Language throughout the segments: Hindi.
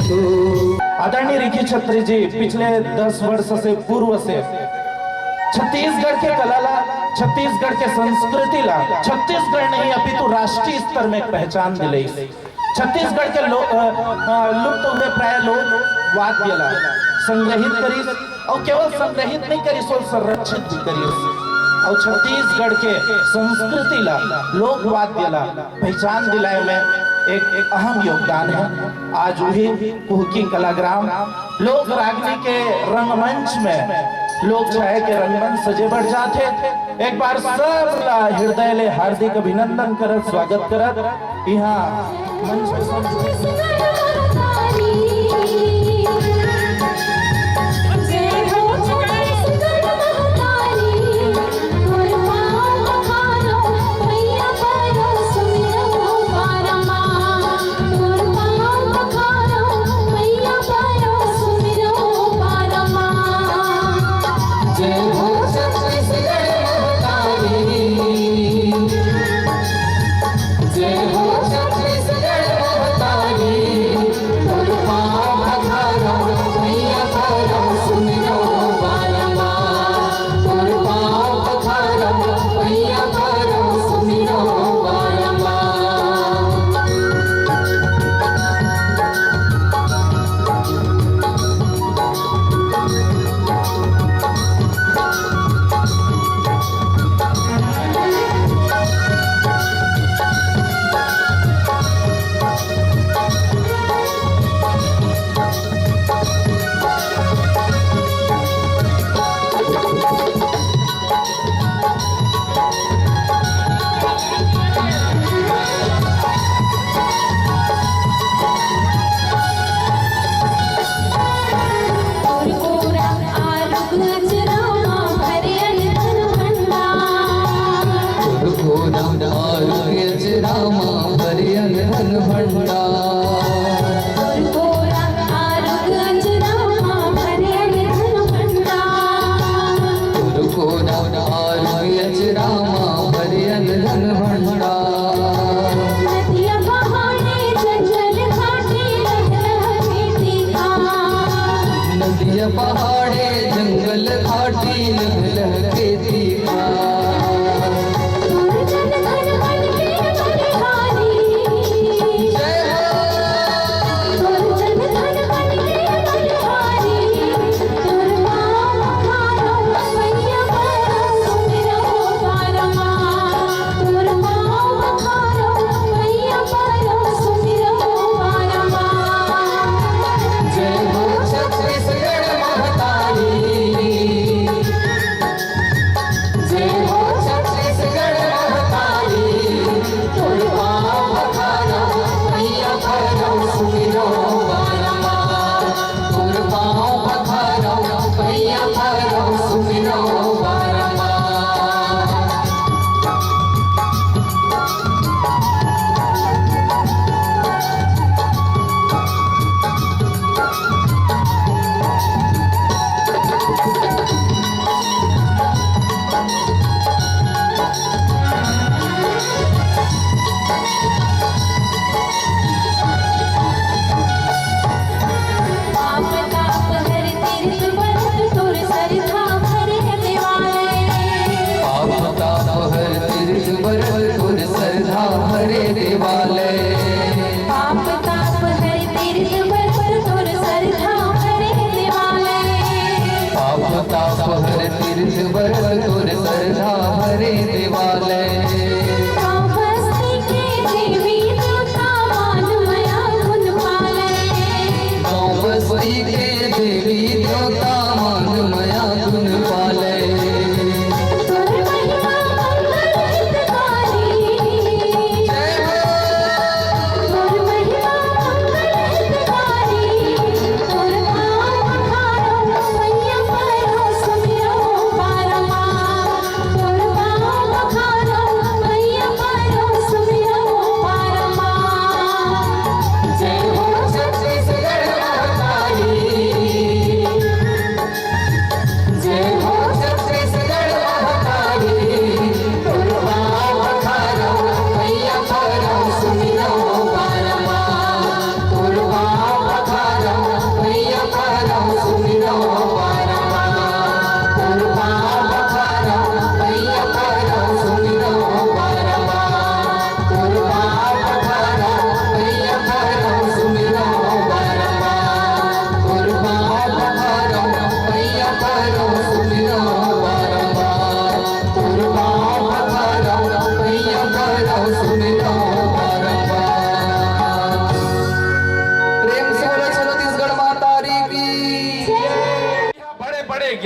आदरणीय रिखी छत्री जी पिछले 10 वर्ष से पूर्व से छत्तीसगढ़ के कलाला, छत्तीसगढ़ के संस्कृतीला छत्तीसगढ़ नहीं अपितु राष्ट्रीय स्तर में पहचान दिले। छत्तीसगढ़ के लुप्त हुए प्राय लोग वाद्यला संग्रहित करी और केवल संग्रहित नहीं करी सो संरक्षित भी करी और छत्तीसगढ़ के संस्कृति ला लोक वाद्य ला पहचान दिलाए में एक अहम योगदान है। आज वही कुहकी कलाग्राम लोक रागनी के रंगमंच में लोक छाया के रंगमंच सजे बढ़ जाते। एक बार सब हृदय ले हार्दिक अभिनंदन करत स्वागत करत यहाँ मंच पे पहाड़े जंगल घाटी लह खेती हरे देवालय बस्ती के देवी देवता मान मया गुण पाले Bye.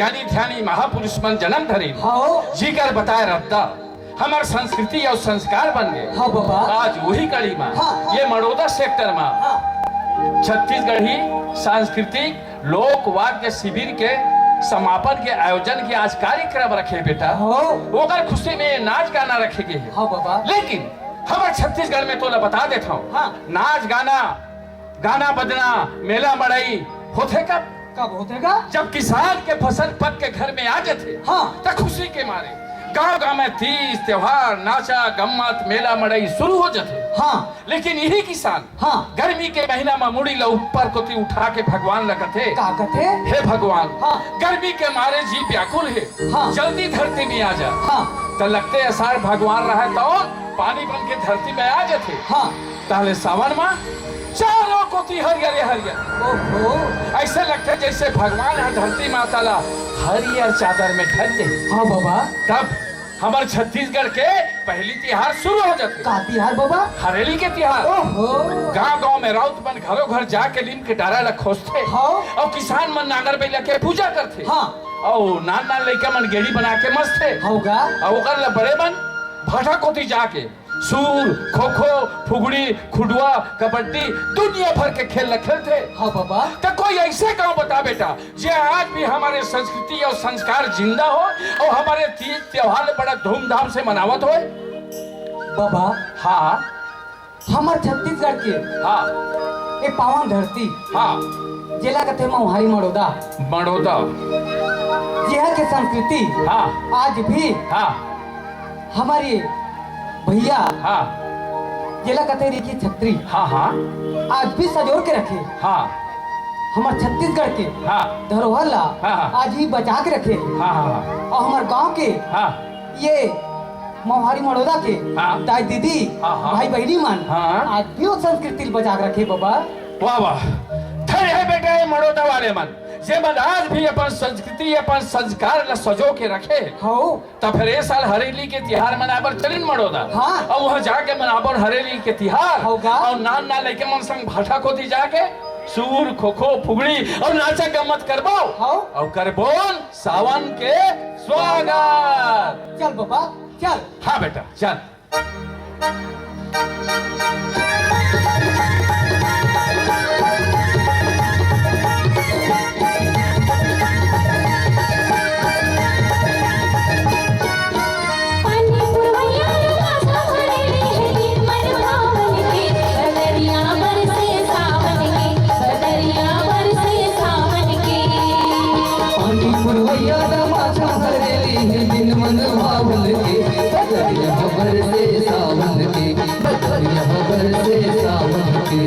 ज्ञानी ध्यानी महापुरुष मन जन्म धरी हाँ जीकर बताए रद्दा हमार संस्कृति और संस्कार बन गए। हाँ बाबा आज वही कड़ी में हाँ। ये मड़ौदा सेक्टर में हाँ छत्तीसगढ़ी सांस्कृतिक लोक वाद्य शिविर के समापन के आयोजन के आज कार्यक्रम रखे बेटा। हाँ ओकर खुशी में नाच गाना रखेंगे। हाँ बाबा लेकिन हमारे छत्तीसगढ़ में तो मैं बता देता हूँ हाँ। नाच गाना गाना बजना मेला मड़ई होते कब होतेगा जब किसान के फसल पक के घर में आ जाते हाँ। तो खुशी के मारे गांव गांव में तीज त्योहार नाचा गम्मत मेला मड़ई शुरू हो जाते। हाँ लेकिन यही किसान हाँ गर्मी के महीना में मुड़ी ला ऊपर को उठा के भगवान लगते का कहते हे भगवान हाँ। गर्मी के मारे जी व्याकुल है हाँ। जल्दी धरती में आ जा। हाँ तो लगते असार भगवान रहे तो पानी बन के धरती में आ जाते। हाँ ताले सावन में चारों कोती हरियर हरियर ओहो ऐसे लगते जैसे भगवान है धरती माता ला हरियर चादर में ढक दे। हाँ बाबा तब हमारे छत्तीसगढ़ के पहली तिहार शुरू हो जाते। का तिहार बाबा हरेली के तिहार ओहो गांव गांव में राउत बन घरों घर जाके लीम के डारा ला खोजते हाँ। और किसान मन नांगर बैला के पूजा करते हाँ और नान नान लड़का मन गेड़ी बना के मस्ते होगा और ओकर ला बड़े मन भाटा कोती जाके सूर खो खो फुगड़ी खुडुआ कबड्डी दुनिया भर के खेल खेलते। हाँ बाबा तो कोई ऐसे गांव बता बेटा जे आज भी हमारे संस्कृति और संस्कार जिंदा हो और हमारे तीज त्योहार बड़ा धूमधाम से मनावत हो। बाबा हाँ हमार छत्तीसगढ़ के हाँ ये पावन धरती हाँ जिला कथे मौहारी मड़ौदा मड़ौदा यह के संस्कृति हाँ आज भी हाँ हमारी भैया हाँ जिला कथे की छत्री हाँ हाँ आज भी सजोर के रखे। हाँ हमार छत्तीसगढ़ के हाँ धरोहर ला हाँ। आज भी बचा के रखे। हाँ हाँ और हमार गांव के हाँ ये मौहारी मड़ौदा के हाँ। दाई दीदी हाँ। भाई बहनी मन हाँ। आज भी वो संस्कृति बचा के रखे बाबा। वाह वाह धर है बेटा ये मड़ौदा वाले मन जे मन आज भी अपन संस्कृति अपन संस्कार ला सजो के रखे। हो तो फिर ये साल हरेली के तिहार मनाबर चलिन मड़ौदा। हाँ। और वहाँ जाके मनाबर हरेली के तिहार होगा। और नान ना लेके मन संग भाटा कोती जाके सूर खो खो फुगड़ी और नाचा गम्मत करबो हाँ। और करबोन सावन के स्वागत। चल बाबा चल। हाँ बेटा चल। सावन के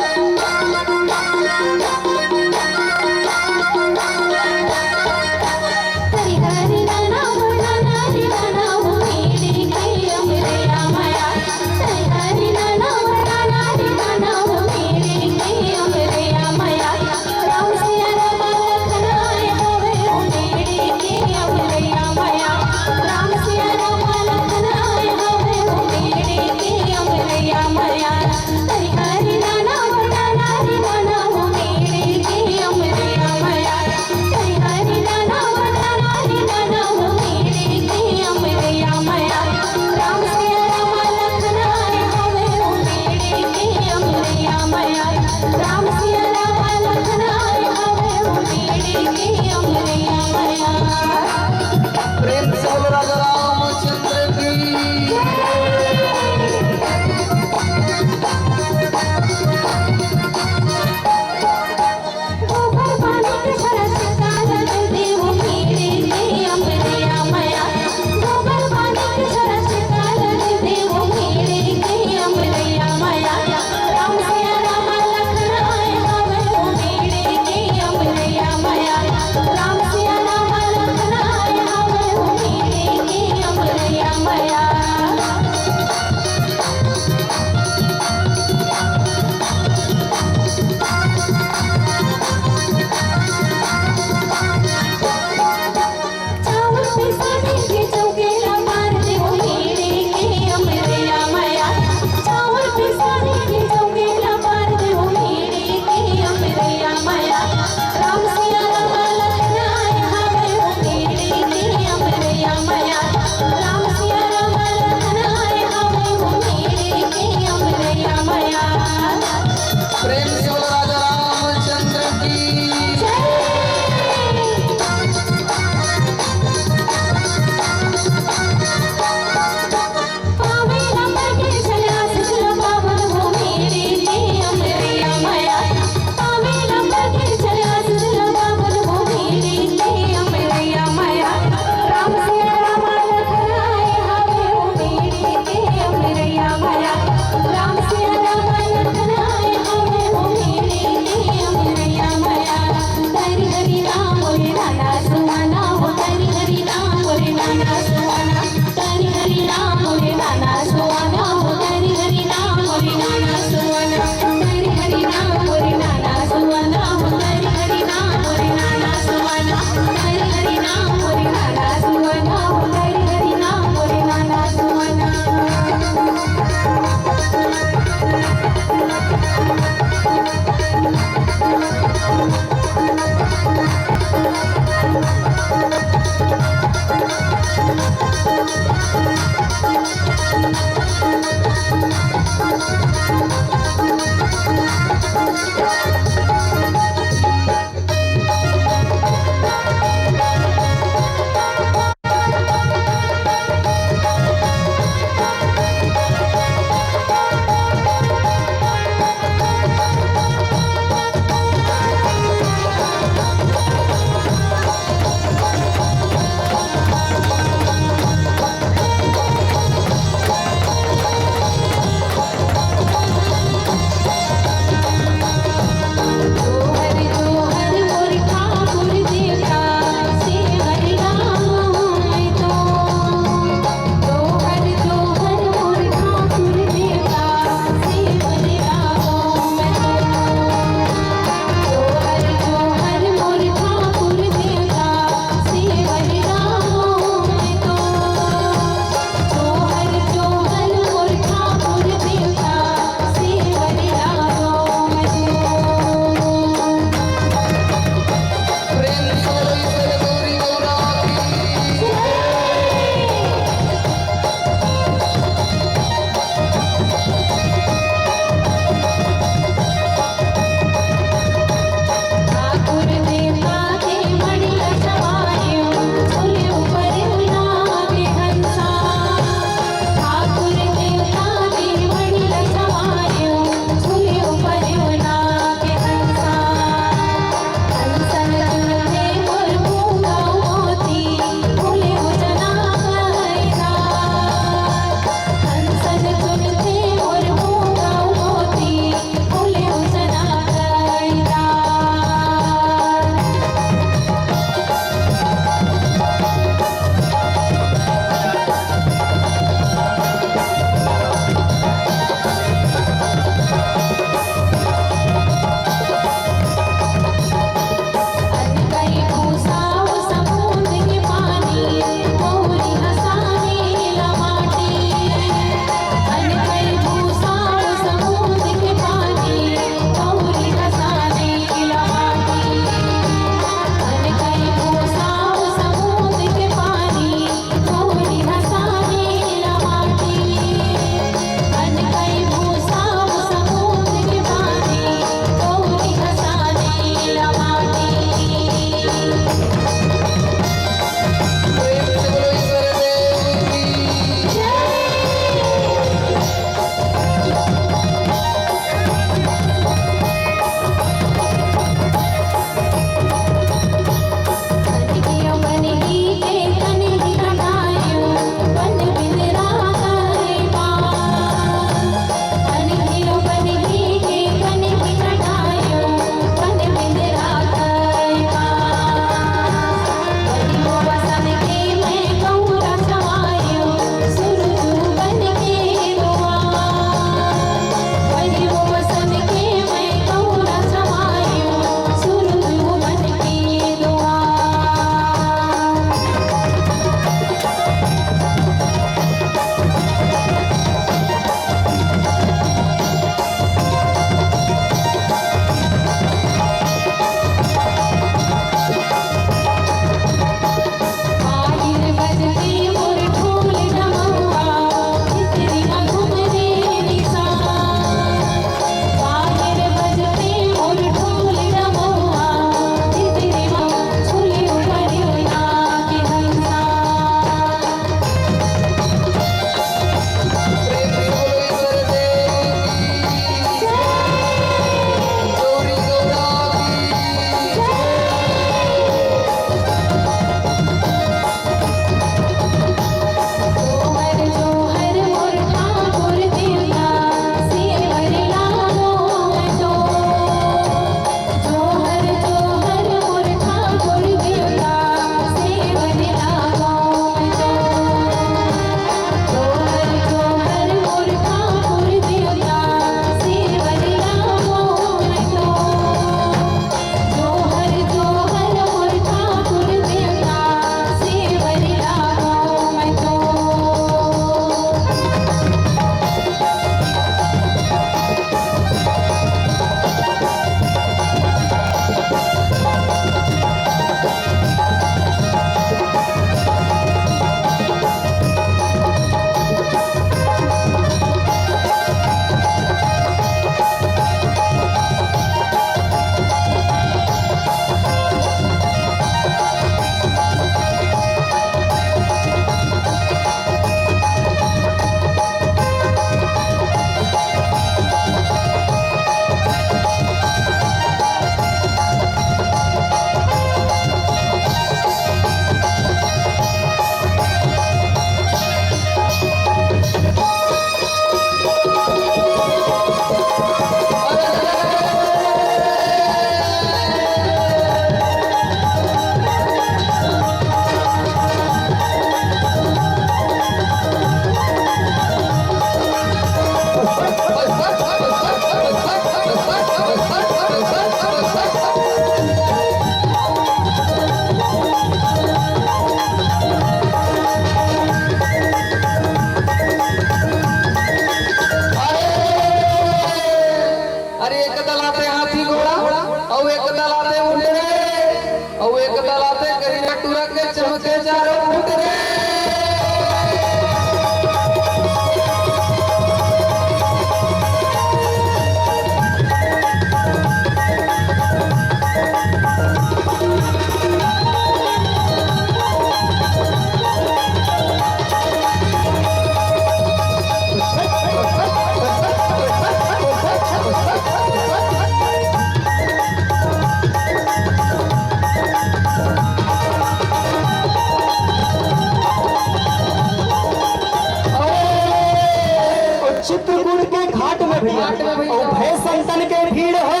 चित्रकूट के घाट में भैया ओ भय संतन के भीड़ हो,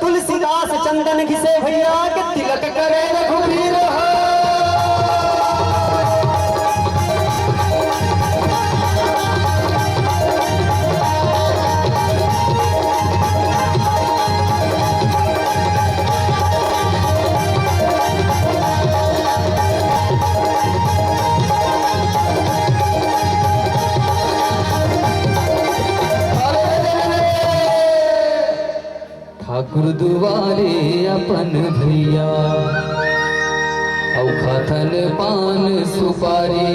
तुलसीदास चंदन घिसे भैया के तिलक करे रघुवीर हो। ठाकुर दुआरे अपन भैया औ खाथन पान सुपारी,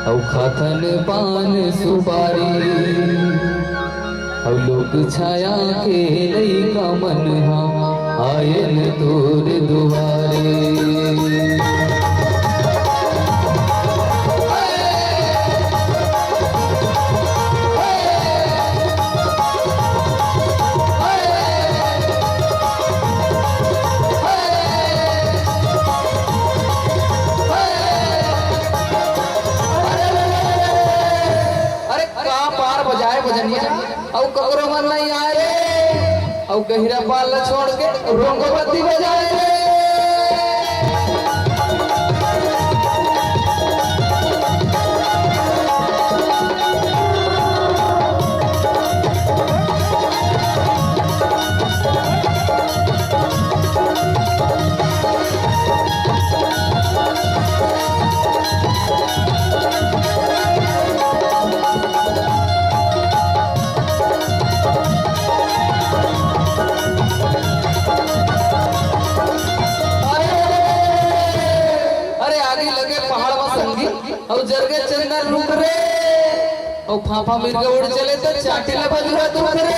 औ खाथन पान सुपारी, औ लोक छाया के लइका मन आयन तोर दुआरे। औ ककरो मन नहीं आए रे, औ गहिरा पाल छोड़ के रोंगोबत्ती बजाए रे। और जरगे चंदन रुक रे, और फाफा मिर्गे उड़ चले तो चाटिला बजुरा दुख रे।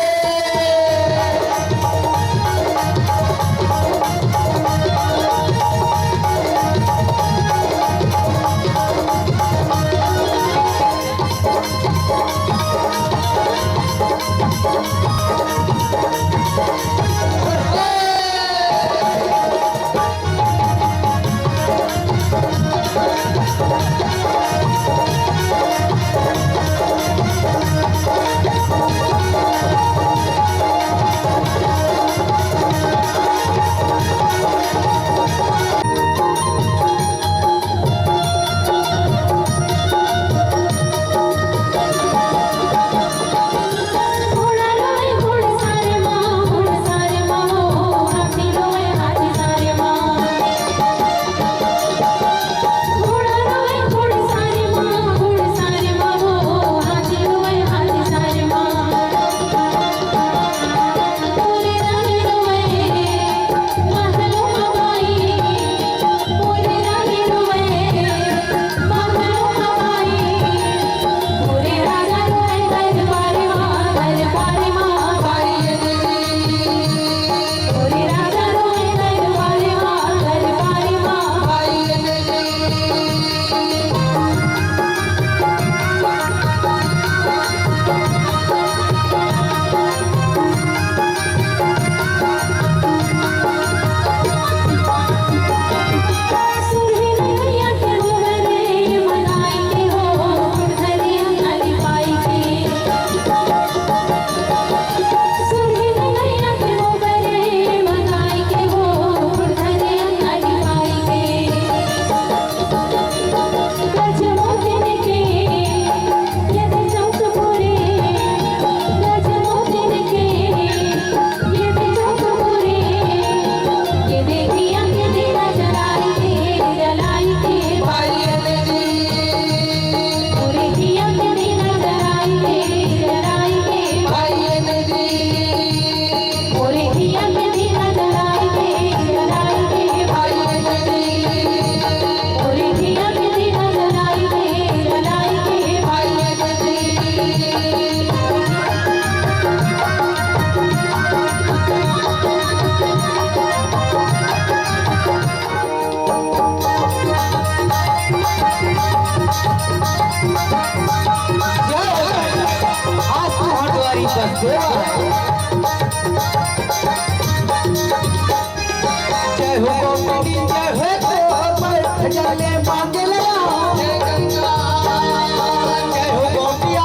जय हो गोपिया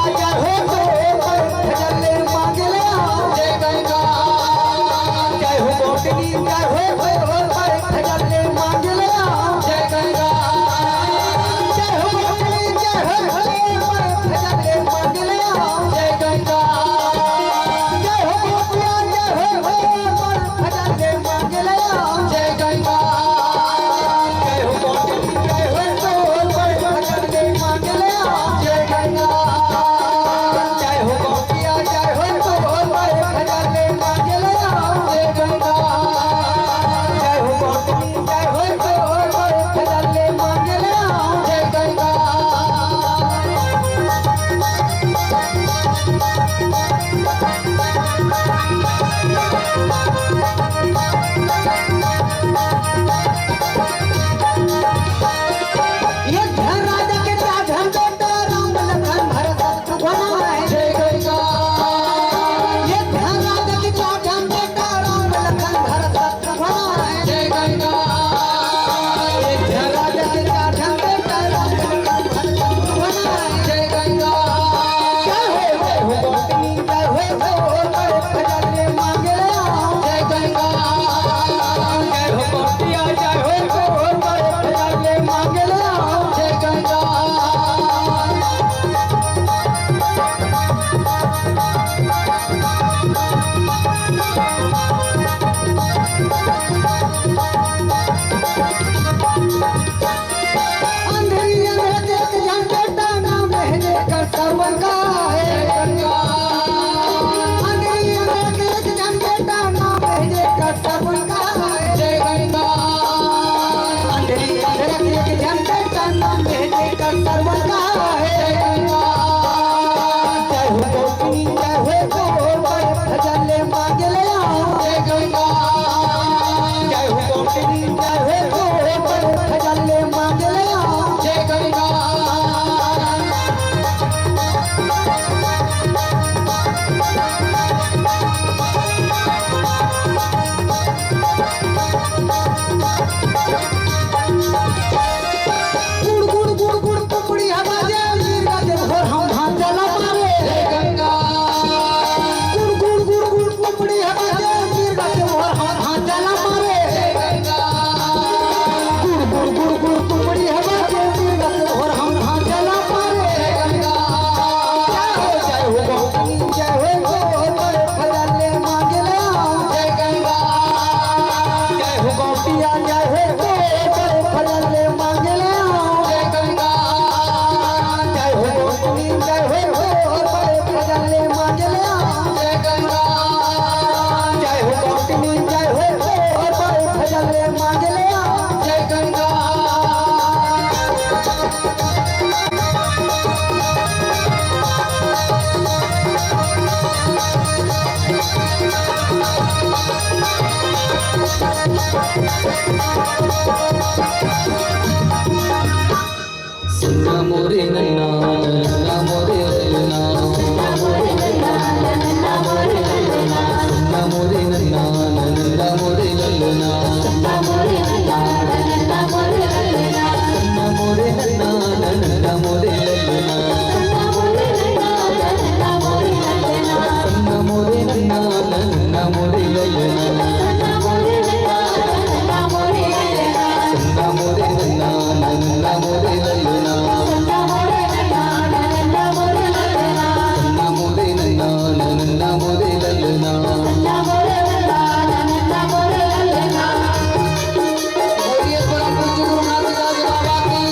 नन्ना नन्ना मोरे ललना सन्ना मोरे नन्ना नन्ना मोरे ललना सन्ना मोरे नन्ना नन्ना मोरे ललना सन्ना मोरे नन्ना नन्ना मोरे ललना सन्ना मोरे नन्ना नन्ना मोरे ललना सन्ना मोरे नन्ना नन्ना मोरे ललना सन्ना मोरे नन्ना नन्ना मोरे ललना सन्ना मोरे नन्ना नन्ना मोरे ललना सन्ना मोरे नन्ना नन्ना मोरे ललना सन्ना मोरे नन्ना नन्ना मोरे ललना सन्ना मोरे नन्ना नन्ना मोरे ललना सन्ना मोरे नन्ना नन्ना मोरे ललना बोलिए परम पूज्य गुरु नानक बाबा की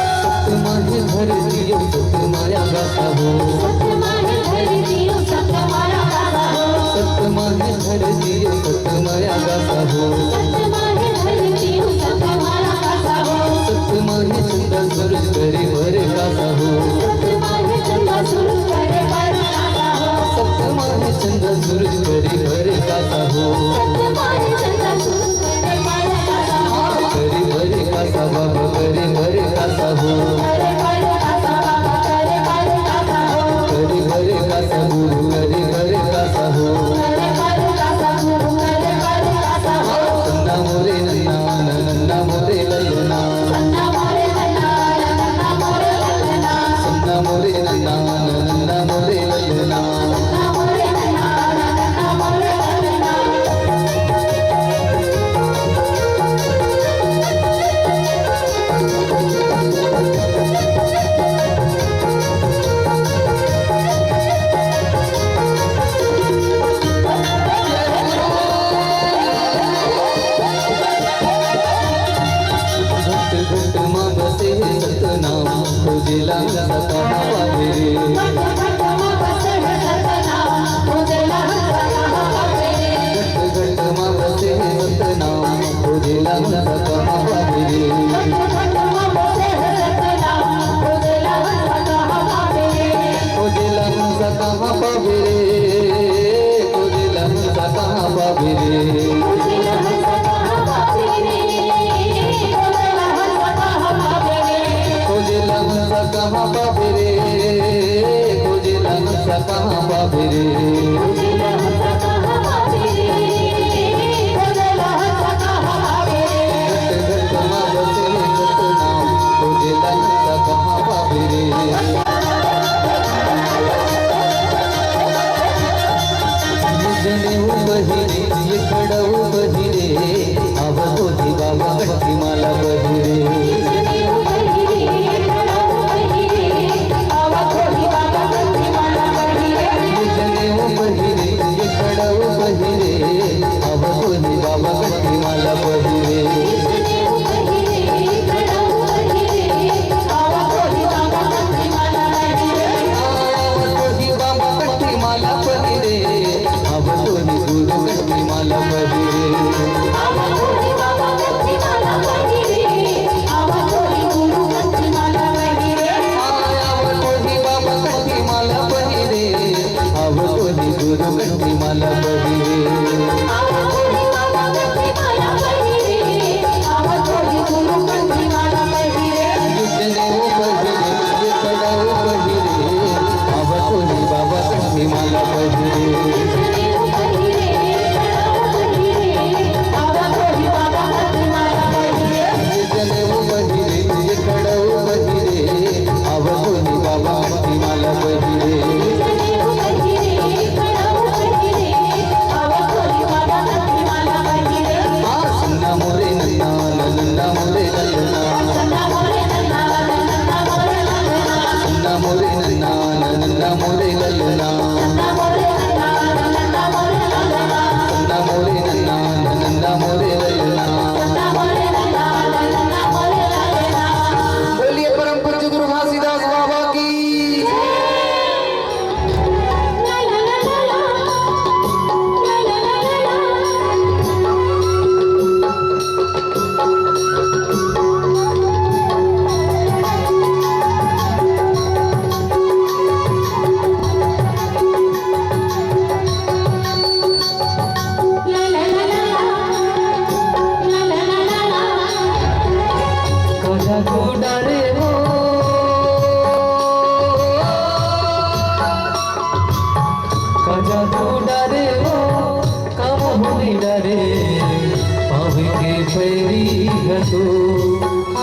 भर दियो सतमाया गाता हो सतमाया भर दियो सतमाया गाता हो सतमाया भर दियो सतमाया गाता हो सतमाया भर दियो सतमाया गाता हो सतमाया चंदा सूरज करे भर गाता हो सतमाया चंदा सूरज करे भर गाता हो सतमाया चंदा सूरज करे भर गाता हो सतमाया चंदा सूरज करे भर गाता हो करे भर गाता बाबा करे भर गाता हो करे भरे गाता गुरु करे भरे गाता हो सन्ना मोरे नन्ना नन्ना मोरे ललना सन्ना मोरे नन्ना नन्ना मोरे ललना सन्ना मोरे नन्ना नन्ना मोरे ललना सन्ना मोरे नन्ना नन्ना मोरे ललना सतनाम खोजेला सता बाबेरे घट घट मा बसे सतनाम खोजेला सता बाबेरे खोजेला सता बाबेरे कहाँ बाबेरे खोजेला हंसा कहाँ बाबेरे खोजेला हंसा कहाँ बाबेरे खोजेला हंसा कहाँ बाबेरे घट घट मा बसे सतनाम खोजेला हंसा कहाँ बाबेरे जने बहिरे ये खड़ा बहिरे अब तो बाबा गट्टी माला बहिरे बहिरे कजा तू डरे वो कम होने डरे पावे के पैरी है तू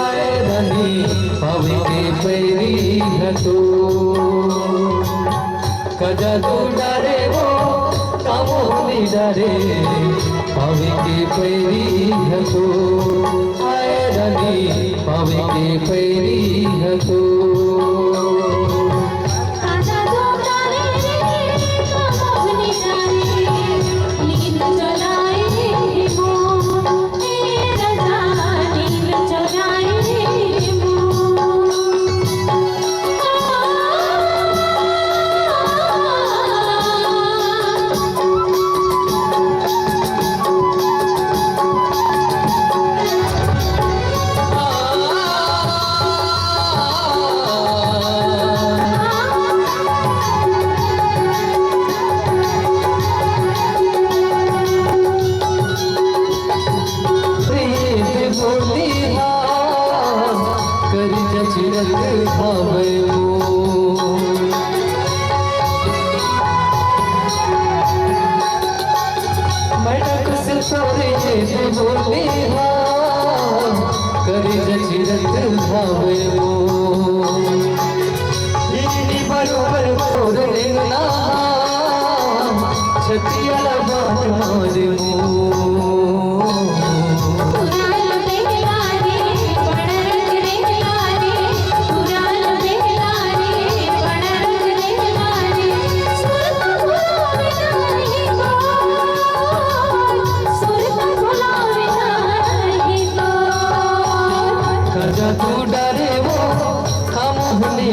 आए रानी पावे के पैरी है तू कजा तू डरे वो कम होने डरे पावे के पैरी है तू आए रानी पावे के पैरी है तू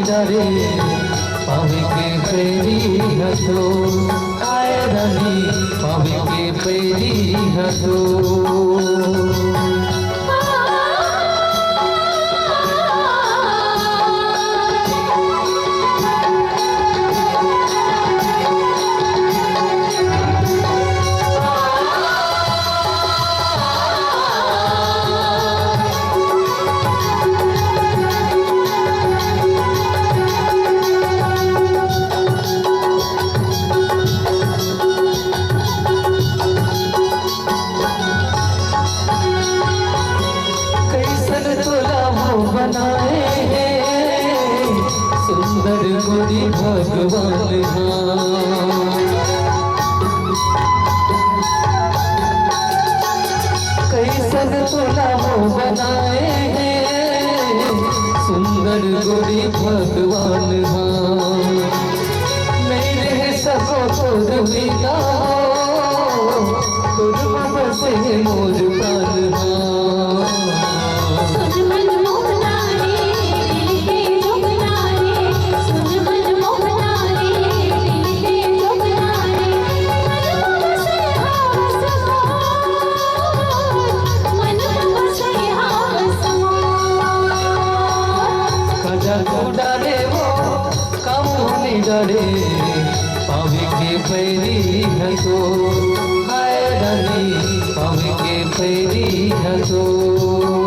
डरे पावे के पैरी हथो आए रानी पावे के पैरी हथो सुंदर गोरी भगवान कैसन तोला हो बनाए हैं सुंदर गोरी भगवान नहीं रह सको तो बिना तुम बसे मोर प्राण डरे वो कम होने डरे पावे के पैरी है तो हाय रानी पावे के पैरी है तो